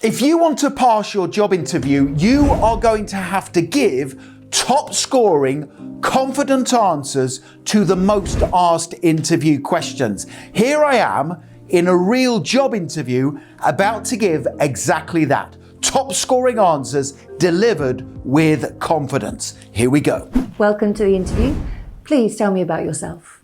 If you want to pass your job interview, you are going to have to give top scoring, confident answers to the most asked interview questions. Here I am in a real job interview about to give exactly that. Top scoring answers delivered with confidence. Here we go. Welcome to the interview. Please tell me about yourself.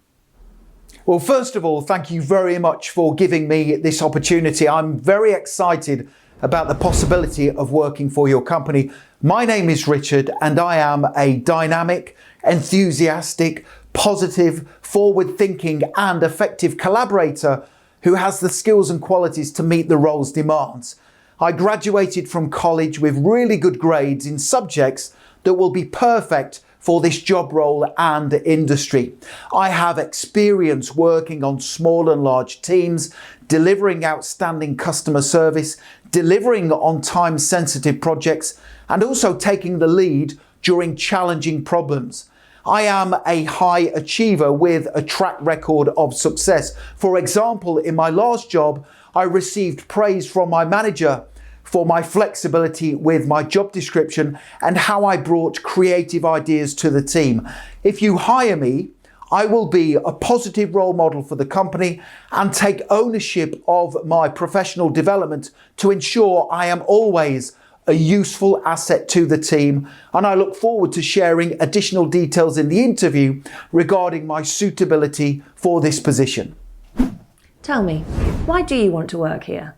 Well, first of all, thank you very much for giving me this opportunity. I'm very excited about the possibility of working for your company. My name is Richard and I am a dynamic, enthusiastic, positive, forward-thinking and effective collaborator who has the skills and qualities to meet the role's demands. I graduated from college with really good grades in subjects that will be perfect for this job role and industry. I have experience working on small and large teams, delivering outstanding customer service, delivering on time-sensitive projects, and also taking the lead during challenging problems. I am a high achiever with a track record of success. For example, in my last job, I received praise from my manager for my flexibility with my job description and how I brought creative ideas to the team. If you hire me, I will be a positive role model for the company and take ownership of my professional development to ensure I am always a useful asset to the team. And I look forward to sharing additional details in the interview regarding my suitability for this position. Tell me, why do you want to work here?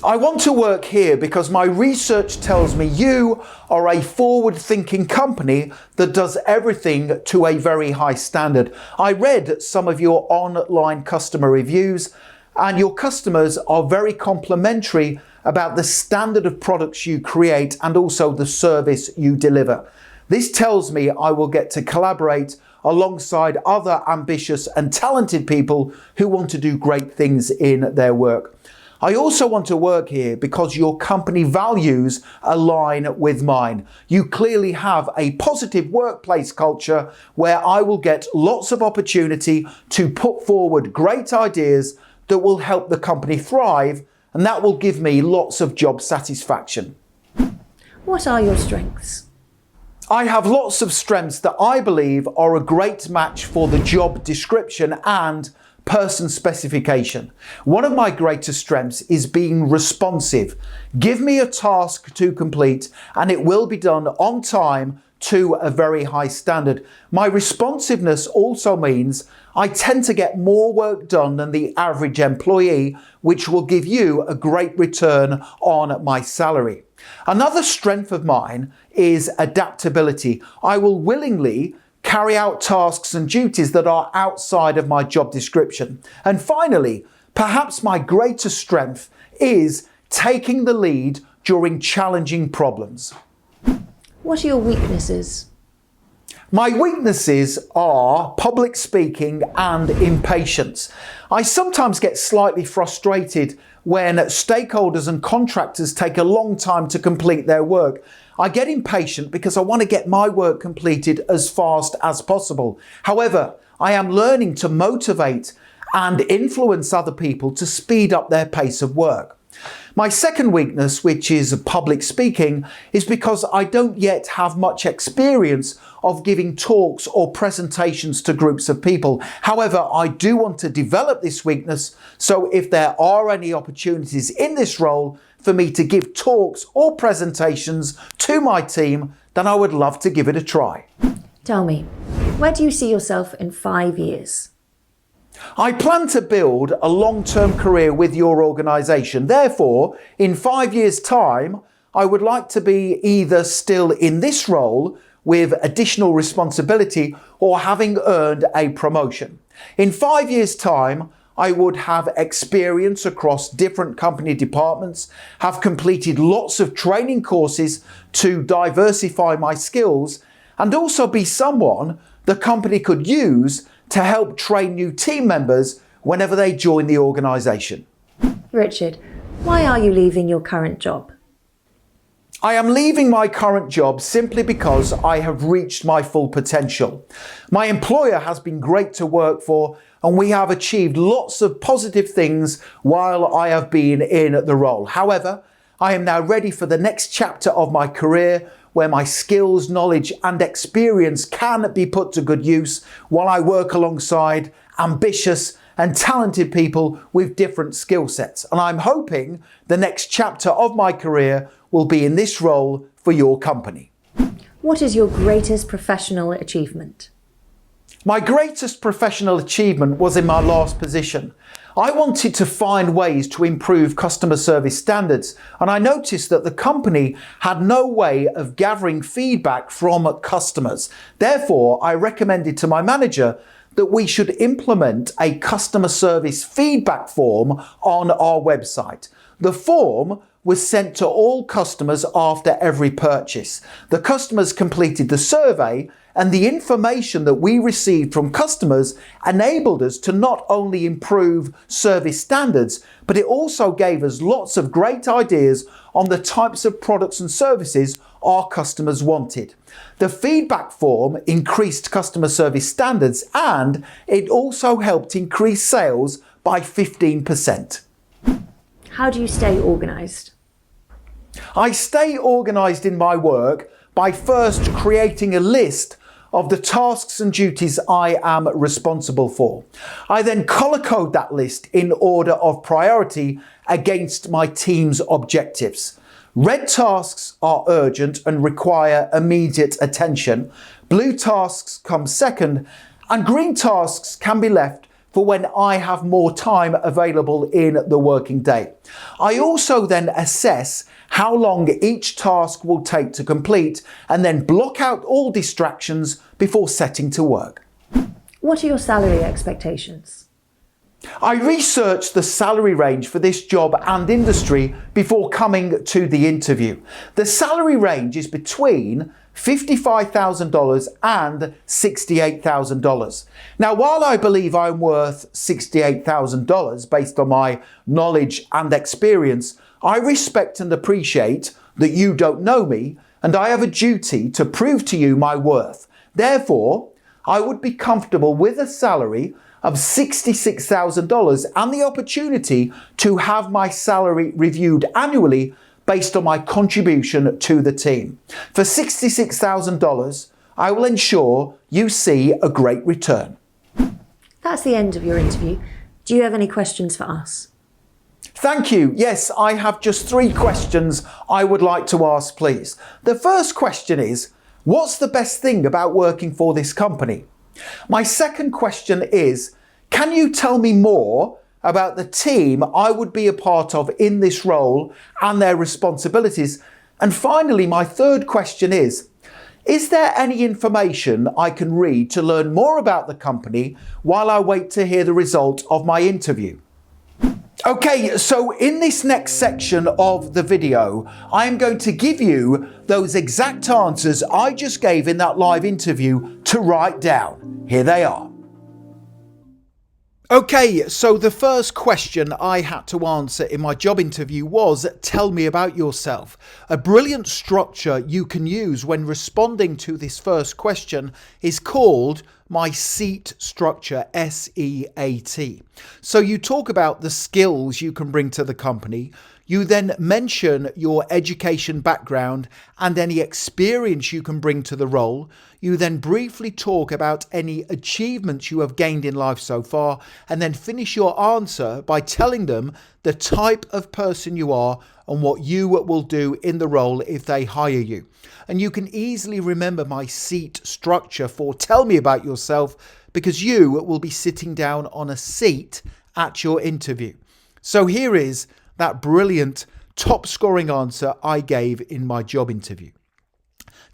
I want to work here because my research tells me you are a forward-thinking company that does everything to a very high standard. I read some of your online customer reviews and your customers are very complimentary about the standard of products you create and also the service you deliver. This tells me I will get to collaborate alongside other ambitious and talented people who want to do great things in their work. I also want to work here because your company values align with mine. You clearly have a positive workplace culture where I will get lots of opportunity to put forward great ideas that will help the company thrive, and that will give me lots of job satisfaction. What are your strengths? I have lots of strengths that I believe are a great match for the job description and person specification. One of my greatest strengths is being responsive. Give me a task to complete and it will be done on time to a very high standard. My responsiveness also means I tend to get more work done than the average employee, which will give you a great return on my salary. Another strength of mine is adaptability. I will willingly carry out tasks and duties that are outside of my job description. And finally, perhaps my greatest strength is taking the lead during challenging problems. What are your weaknesses? My weaknesses are public speaking and impatience. I sometimes get slightly frustrated when stakeholders and contractors take a long time to complete their work. I get impatient because I want to get my work completed as fast as possible. However, I am learning to motivate and influence other people to speed up their pace of work. My second weakness, which is public speaking, is because I don't yet have much experience of giving talks or presentations to groups of people. However, I do want to develop this weakness, so if there are any opportunities in this role for me to give talks or presentations to my team, then I would love to give it a try. Tell me, where do you see yourself in 5 years? I plan to build a long-term career with your organisation. Therefore, in 5 years' time, I would like to be either still in this role with additional responsibility or having earned a promotion. In 5 years' time, I would have experience across different company departments, have completed lots of training courses to diversify my skills, and also be someone the company could use to help train new team members whenever they join the organisation. Richard, why are you leaving your current job? I am leaving my current job simply because I have reached my full potential. My employer has been great to work for and we have achieved lots of positive things while I have been in the role. However, I am now ready for the next chapter of my career where my skills, knowledge and experience can be put to good use while I work alongside ambitious and talented people with different skill sets. And I'm hoping the next chapter of my career will be in this role for your company. What is your greatest professional achievement? My greatest professional achievement was in my last position. I wanted to find ways to improve customer service standards, and I noticed that the company had no way of gathering feedback from customers. Therefore, I recommended to my manager that we should implement a customer service feedback form on our website. The form was sent to all customers after every purchase. The customers completed the survey, and the information that we received from customers enabled us to not only improve service standards, but it also gave us lots of great ideas on the types of products and services our customers wanted. The feedback form increased customer service standards, and it also helped increase sales by 15%. How do you stay organised? I stay organised in my work by first creating a list of the tasks and duties I am responsible for. I then colour code that list in order of priority against my team's objectives. Red tasks are urgent and require immediate attention. Blue tasks come second, and green tasks can be left for when I have more time available in the working day. I also then assess how long each task will take to complete and then block out all distractions before setting to work. What are your salary expectations? I researched the salary range for this job and industry before coming to the interview. The salary range is between $55,000 and $68,000. Now, while I believe I'm worth $68,000 based on my knowledge and experience, I respect and appreciate that you don't know me, and I have a duty to prove to you my worth. Therefore, I would be comfortable with a salary of $66,000 and the opportunity to have my salary reviewed annually based on my contribution to the team. For $66,000, I will ensure you see a great return. That's the end of your interview. Do you have any questions for us? Thank you. Yes, I have just 3 questions I would like to ask, please. The first question is, what's the best thing about working for this company? My second question is, can you tell me more about the team I would be a part of in this role and their responsibilities? And finally, my third question is there any information I can read to learn more about the company while I wait to hear the result of my interview? Okay, so in this next section of the video, I'm going to give you those exact answers I just gave in that live interview to write down. Here they are. Okay, so the first question I had to answer in my job interview was, tell me about yourself. A brilliant structure you can use when responding to this first question is called my SEAT structure, SEAT. So you talk about the skills you can bring to the company. You then mention your education background and any experience you can bring to the role. You then briefly talk about any achievements you have gained in life so far, and then finish your answer by telling them the type of person you are and what you will do in the role if they hire you. And you can easily remember my SEAT structure for tell me about yourself, because you will be sitting down on a seat at your interview. So here is that brilliant top scoring answer I gave in my job interview.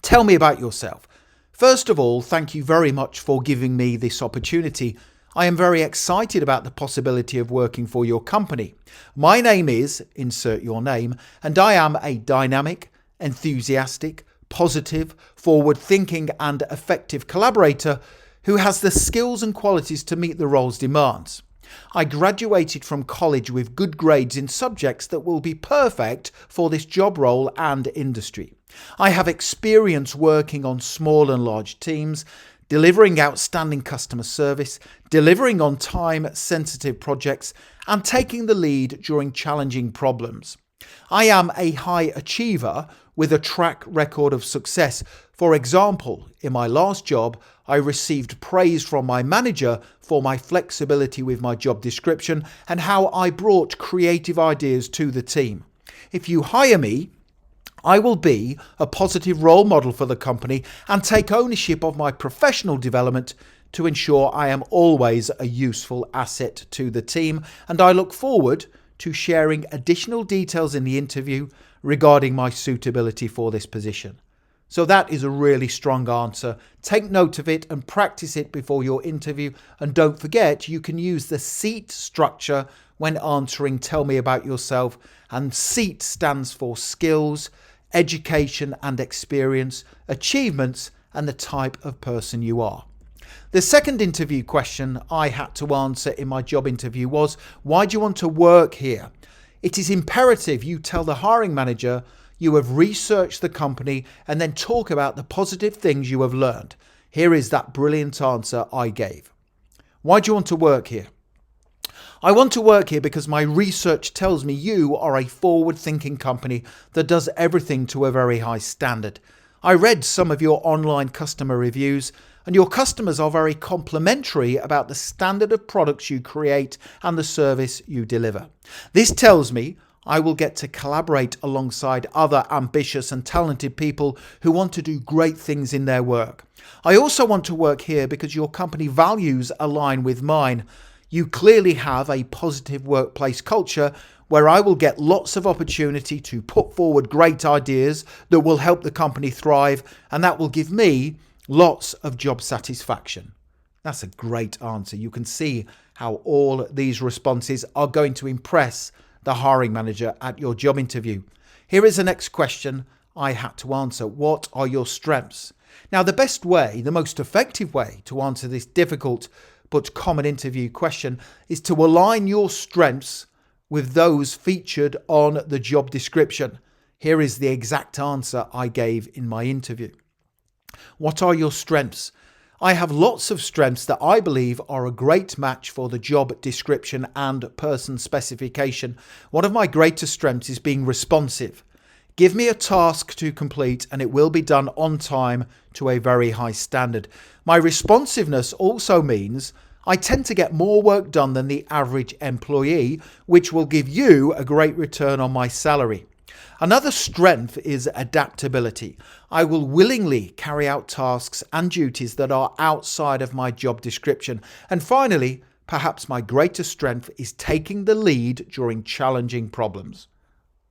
Tell me about yourself. First of all, thank you very much for giving me this opportunity. I am very excited about the possibility of working for your company. My name is, insert your name, and I am a dynamic, enthusiastic, positive, forward-thinking and effective collaborator who has the skills and qualities to meet the role's demands. I graduated from college with good grades in subjects that will be perfect for this job role and industry. I have experience working on small and large teams, delivering outstanding customer service, delivering on time sensitive projects, and taking the lead during challenging problems. I am a high achiever with a track record of success. For example, in my last job, I received praise from my manager for my flexibility with my job description and how I brought creative ideas to the team. If you hire me, I will be a positive role model for the company and take ownership of my professional development to ensure I am always a useful asset to the team, and I look forward to sharing additional details in the interview regarding my suitability for this position. So that is a really strong answer. Take note of it and practice it before your interview. And don't forget, you can use the SEAT structure when answering Tell Me About Yourself. And SEAT stands for skills, education and experience, achievements, and the type of person you are. The second interview question I had to answer in my job interview was, why do you want to work here? It is imperative you tell the hiring manager you have researched the company and then talk about the positive things you have learned. Here is that brilliant answer I gave. Why do you want to work here? I want to work here because my research tells me you are a forward-thinking company that does everything to a very high standard. I read some of your online customer reviews, and your customers are very complimentary about the standard of products you create and the service you deliver. This tells me I will get to collaborate alongside other ambitious and talented people who want to do great things in their work. I also want to work here because your company values align with mine. You clearly have a positive workplace culture where I will get lots of opportunity to put forward great ideas that will help the company thrive, and that will give me lots of job satisfaction. That's a great answer. You can see how all these responses are going to impress the hiring manager at your job interview. Here is the next question I had to answer. What are your strengths? Now, the best way, the most effective way to answer this difficult but common interview question is to align your strengths with those featured on the job description. Here is the exact answer I gave in my interview. What are your strengths? I have lots of strengths that I believe are a great match for the job description and person specification. One of my greatest strengths is being responsive. Give me a task to complete and it will be done on time to a very high standard. My responsiveness also means I tend to get more work done than the average employee, which will give you a great return on my salary. Another strength is adaptability. I will willingly carry out tasks and duties that are outside of my job description. And finally, perhaps my greatest strength is taking the lead during challenging problems.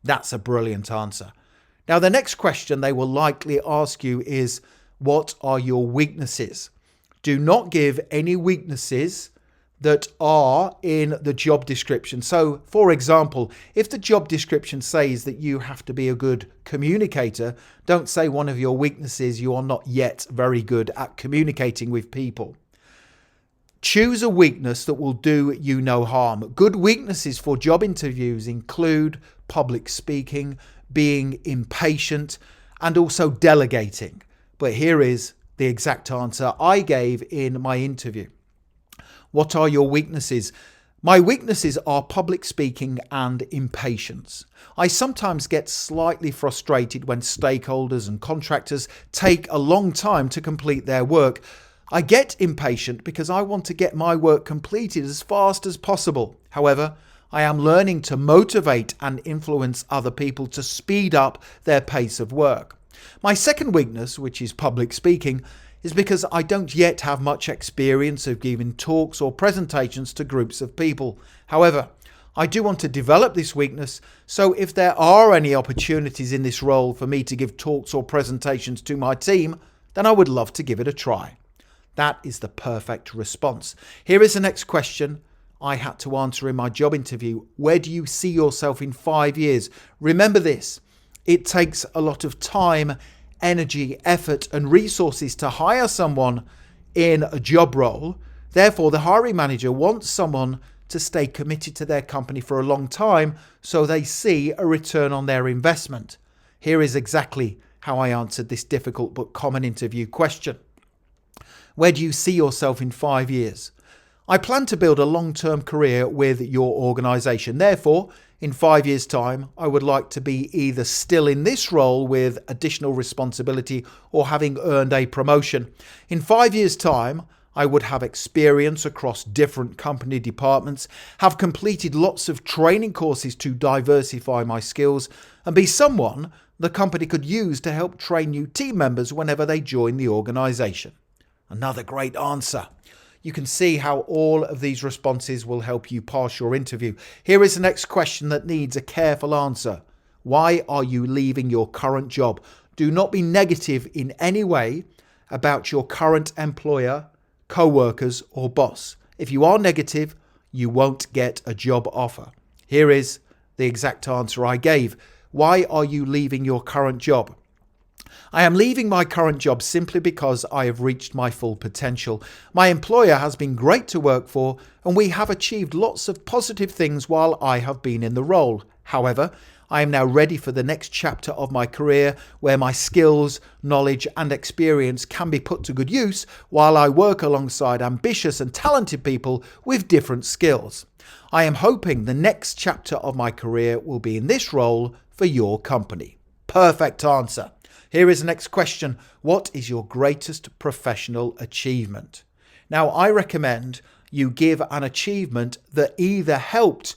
That's a brilliant answer. Now, the next question they will likely ask you is, what are your weaknesses? Do not give any weaknesses that are in the job description. So, for example, if the job description says that you have to be a good communicator, don't say one of your weaknesses you are not yet very good at communicating with people. Choose a weakness that will do you no harm. Good weaknesses for job interviews include public speaking, being impatient, and also delegating. But here is the exact answer I gave in my interview. What are your weaknesses? My weaknesses are public speaking and impatience. I sometimes get slightly frustrated when stakeholders and contractors take a long time to complete their work. I get impatient because I want to get my work completed as fast as possible. However, I am learning to motivate and influence other people to speed up their pace of work. My second weakness, which is public speaking, is because I don't yet have much experience of giving talks or presentations to groups of people. However, I do want to develop this weakness, so if there are any opportunities in this role for me to give talks or presentations to my team, then I would love to give it a try. That is the perfect response. Here is the next question I had to answer in my job interview. Where do you see yourself in 5 years? Remember this, it takes a lot of time, energy, effort, and resources to hire someone in a job role. Therefore, the hiring manager wants someone to stay committed to their company for a long time so they see a return on their investment. Here is exactly how I answered this difficult but common interview question. Where do you see yourself in 5 years? I plan to build a long-term career with your organisation. Therefore, in 5 years' time, I would like to be either still in this role with additional responsibility or having earned a promotion. In 5 years' time, I would have experience across different company departments, have completed lots of training courses to diversify my skills, and be someone the company could use to help train new team members whenever they join the organisation. Another great answer. You can see how all of these responses will help you pass your interview. Here is the next question that needs a careful answer. Why are you leaving your current job? Do not be negative in any way about your current employer, co-workers or boss. If you are negative, you won't get a job offer. Here is the exact answer I gave. Why are you leaving your current job? I am leaving my current job simply because I have reached my full potential. My employer has been great to work for, and we have achieved lots of positive things while I have been in the role. However, I am now ready for the next chapter of my career where my skills, knowledge and experience can be put to good use while I work alongside ambitious and talented people with different skills. I am hoping the next chapter of my career will be in this role for your company. Perfect answer. Here is the next question. What is your greatest professional achievement? Now, I recommend you give an achievement that either helped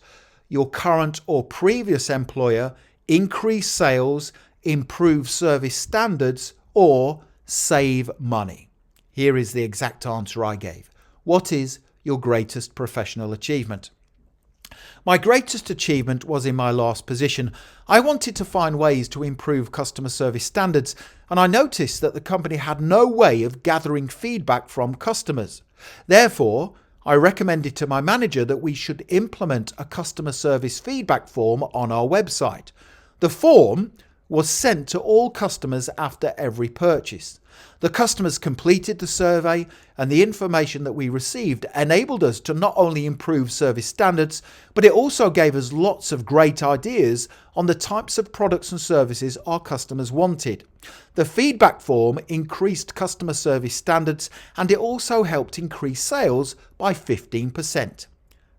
your current or previous employer increase sales, improve service standards, or save money. Here is the exact answer I gave. What is your greatest professional achievement? My greatest achievement was in my last position. I wanted to find ways to improve customer service standards, and I noticed that the company had no way of gathering feedback from customers. Therefore, I recommended to my manager that we should implement a customer service feedback form on our website. The form was sent to all customers after every purchase. The customers completed the survey, and the information that we received enabled us to not only improve service standards, but it also gave us lots of great ideas on the types of products and services our customers wanted. The feedback form increased customer service standards, and it also helped increase sales by 15%.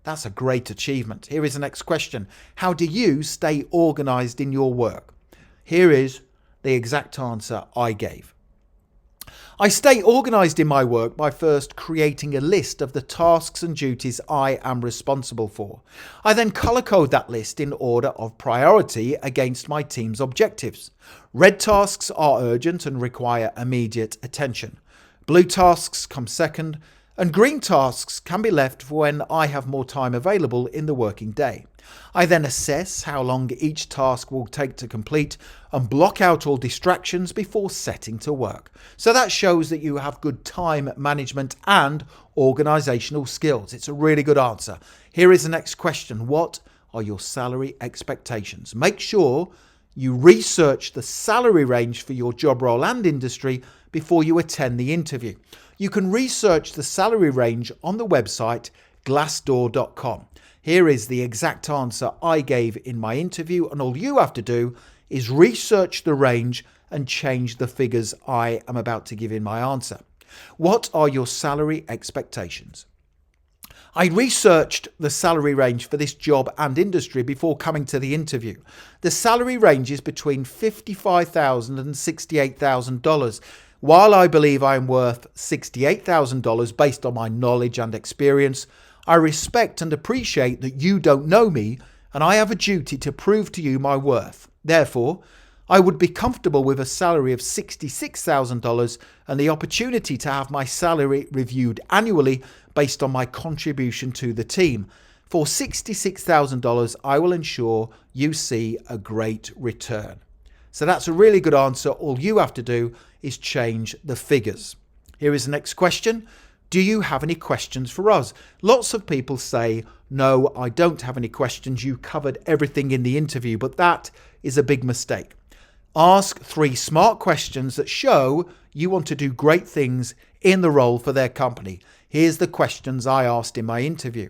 That's a great achievement. Here is the next question. How do you stay organized in your work? Here is the exact answer I gave. I stay organised in my work by first creating a list of the tasks and duties I am responsible for. I then colour code that list in order of priority against my team's objectives. Red tasks are urgent and require immediate attention. Blue tasks come second, and green tasks can be left for when I have more time available in the working day. I then assess how long each task will take to complete and block out all distractions before setting to work. So that shows that you have good time management and organisational skills. It's a really good answer. Here is the next question. What are your salary expectations? Make sure you research the salary range for your job role and industry before you attend the interview. You can research the salary range on the website glassdoor.com. Here is the exact answer I gave in my interview, and all you have to do is research the range and change the figures I am about to give in my answer. What are your salary expectations? I researched the salary range for this job and industry before coming to the interview. The salary range is between $55,000 and $68,000. While I believe I am worth $68,000 based on my knowledge and experience, I respect and appreciate that you don't know me, and I have a duty to prove to you my worth. Therefore, I would be comfortable with a salary of $66,000 and the opportunity to have my salary reviewed annually based on my contribution to the team. For $66,000, I will ensure you see a great return. So that's a really good answer. All you have to do is change the figures. Here is the next question. Do you have any questions for us? Lots of people say, no, I don't have any questions. You covered everything in the interview, but that is a big mistake. Ask 3 smart questions that show you want to do great things in the role for their company. Here's the questions I asked in my interview.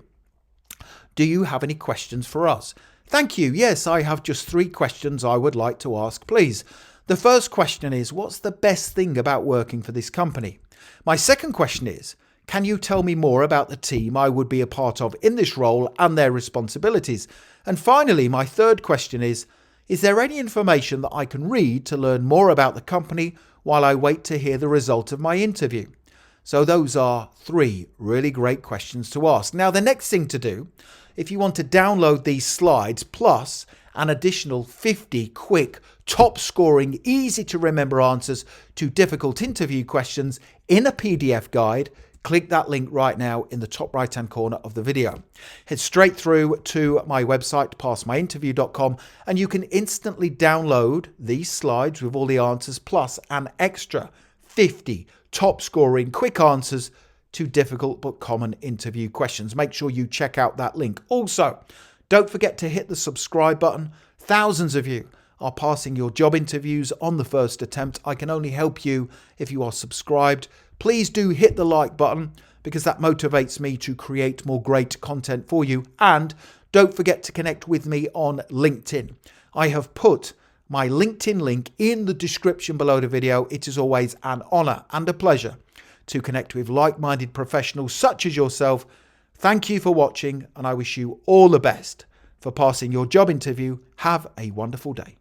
Do you have any questions for us? Thank you. Yes, I have just 3 questions I would like to ask, please. The first question is, what's the best thing about working for this company? My second question is, Can you tell me more about the team I would be a part of in this role and their responsibilities? And finally, my third question is there any information that I can read to learn more about the company while I wait to hear the result of my interview? So those are 3 really great questions to ask. Now, the next thing to do, if you want to download these slides plus an additional 50 quick, top scoring, easy to remember answers to difficult interview questions in a PDF guide, click that link right now in the top right hand corner of the video. Head straight through to my website, passmyinterview.com, and you can instantly download these slides with all the answers plus an extra 50 top scoring quick answers to difficult but common interview questions. Make sure you check out that link. Also, don't forget to hit the subscribe button. Thousands of you are passing your job interviews on the first attempt. I can only help you if you are subscribed. Please do hit the like button because that motivates me to create more great content for you. And don't forget to connect with me on LinkedIn. I have put my LinkedIn link in the description below the video. It is always an honor and a pleasure to connect with like-minded professionals such as yourself. Thank you for watching, and I wish you all the best for passing your job interview. Have a wonderful day.